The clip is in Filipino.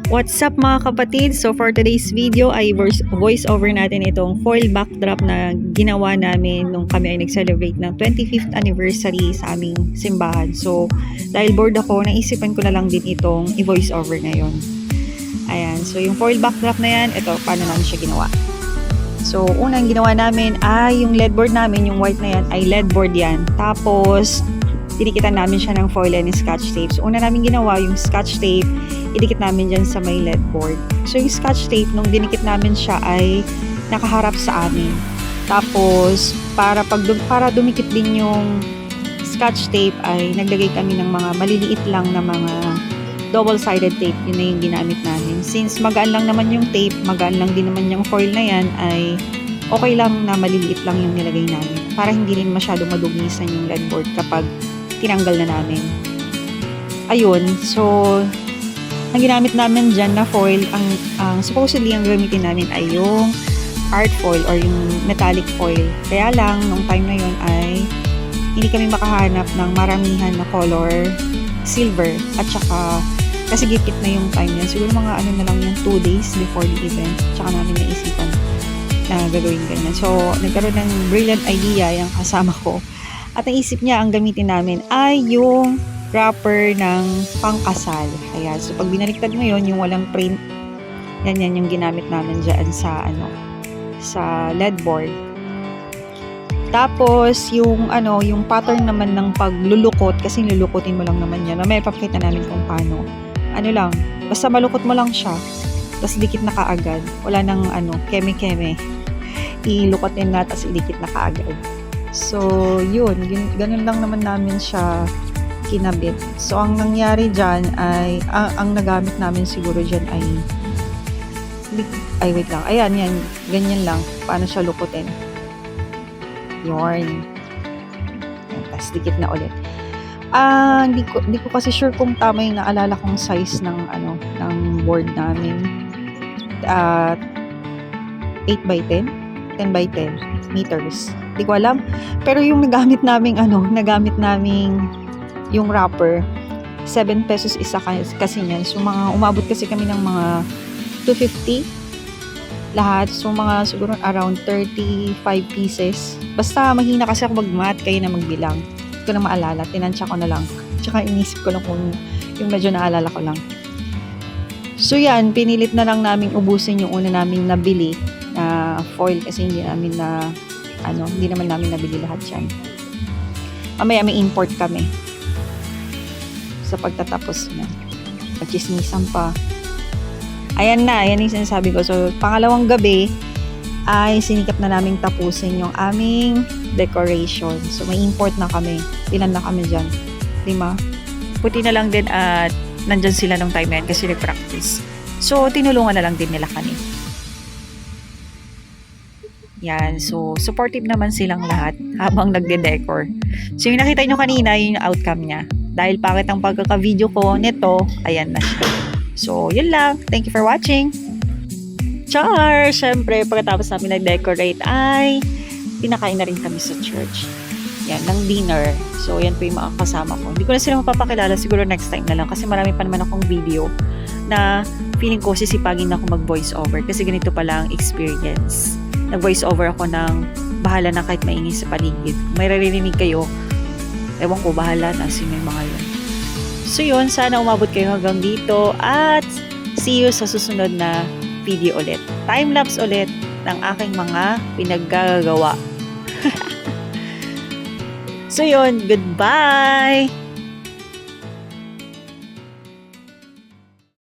What's up mga kapatid? So for today's video ay voice over natin itong foil backdrop na ginawa namin nung kami ay nag-celebrate ng 25th anniversary sa aming simbahan. So dahil bored ako, naisipan ko na lang din itong i-voice over ngayon. Ayan, so yung foil backdrop na yan, ito paano namin siya ginawa. So unang ginawa namin ay yung LED board namin, yung white na yan ay LED board yan. Tapos dinikitan namin siya ng foil and scotch tape. So una namin ginawa yung scotch tape, idikit namin dyan sa may LED board. So yung scotch tape, nung dinikit namin siya ay nakaharap sa amin. Tapos para dumikit din yung scotch tape ay naglagay kami ng mga maliliit lang na mga double-sided tape. Yun na yung ginamit namin. Since magaan lang naman yung tape, magaan lang din naman yung foil na yan, ay okay lang na maliliit lang yung nilagay namin. Para hindi rin masyado madumisan yung LED board kapag tinanggal na namin. Ayun, so ang ginamit namin dyan na foil, ang supposedly ang gamitin namin ay yung art foil or yung metallic foil. Kaya lang, nung time na yun ay hindi kami makahanap ng maramihan na color silver at saka kasi gipit na yung time niya. Siguro mga ano na lang yung 2 days before the event. Tsaka namin naisipan na gagawin ganyan. So, nagkaroon ng brilliant idea yung kasama ko. At naisip niya ang gamitin namin ay yung wrapper ng pangkasal. Ayan. So, pag binaliktad mo yun, yung walang print, yan yung ginamit namin dyan sa, sa LED board. Tapos, yung pattern naman ng paglulukot, kasi lulukutin mo lang naman yan. May papakita namin kung paano. Ano lang, basta malukot mo lang siya. Tapos, dikit na kaagad. Wala nang, keme-keme. Ilukotin na, tapos idikit na kaagad. So, yun. Ganun lang naman namin siya kinabit. So, ang nangyari dyan ay, ang nagamit namin siguro dyan ay, wait lang. Ayan, yan. Ganyan lang. Paano siya lukutin. Yun. Tapos, dikit na ulit. Hindi ko kasi sure kung tama yung naalala kong size ng, ng board namin. 8x10? 10x10 meters. Hindi ko alam. Pero yung nagamit naming yung wrapper, 7 pesos isa kasi niyan. So, umabot kasi kami ng mga 250 lahat. So, mga siguro around 35 pieces. Basta mahina kasi ako mag-math, kayo na magbilang. Hindi ko na maalala. Tinansya ko na lang. Tsaka inisip ko lang kung yung medyo naalala ko lang. So, yan. Pinilit na lang namin ubusin yung una naming nabili na foil kasi hindi naman namin nabili lahat yan. Mamaya may import kami sa pagtatapos na. Pagchismisan pa. Ayan yung sinasabi ko. So, pangalawang gabi ay sinikap na naming tapusin yung aming decoration. So, may import na kami. Ilan na kami dyan? 5. Puti na lang din at nandyan sila nung time na yan kasi nag-practice. So, tinulungan na lang din nila kami. Yan. So, supportive naman silang lahat habang nagde-decor. So, yung nakita nyo kanina, yung outcome niya. Dahil pangit ang pagkaka-video ko nito, ayan na siya. So, yun lang. Thank you for watching. Char! Siyempre, pagkatapos namin nag-decorate ay pinakain na rin kami sa church. Yan, ng dinner. So, yan po yung mga kasama ko. Hindi ko na sila mapapakilala. Siguro next time na lang. Kasi marami pa naman akong video na feeling ko sisipagin na ako mag-voice over. Kasi ganito pala ang experience. Nag-voice over ako ng bahala na kahit maingay sa paligid. May naririnig kayo, ewan ko, bahala na sino yung mga yun. So yun, sana umabot kayo hanggang dito at see you sa susunod na video ulit. Time-lapse ulit ng aking mga pinaggagawa. So yun, goodbye!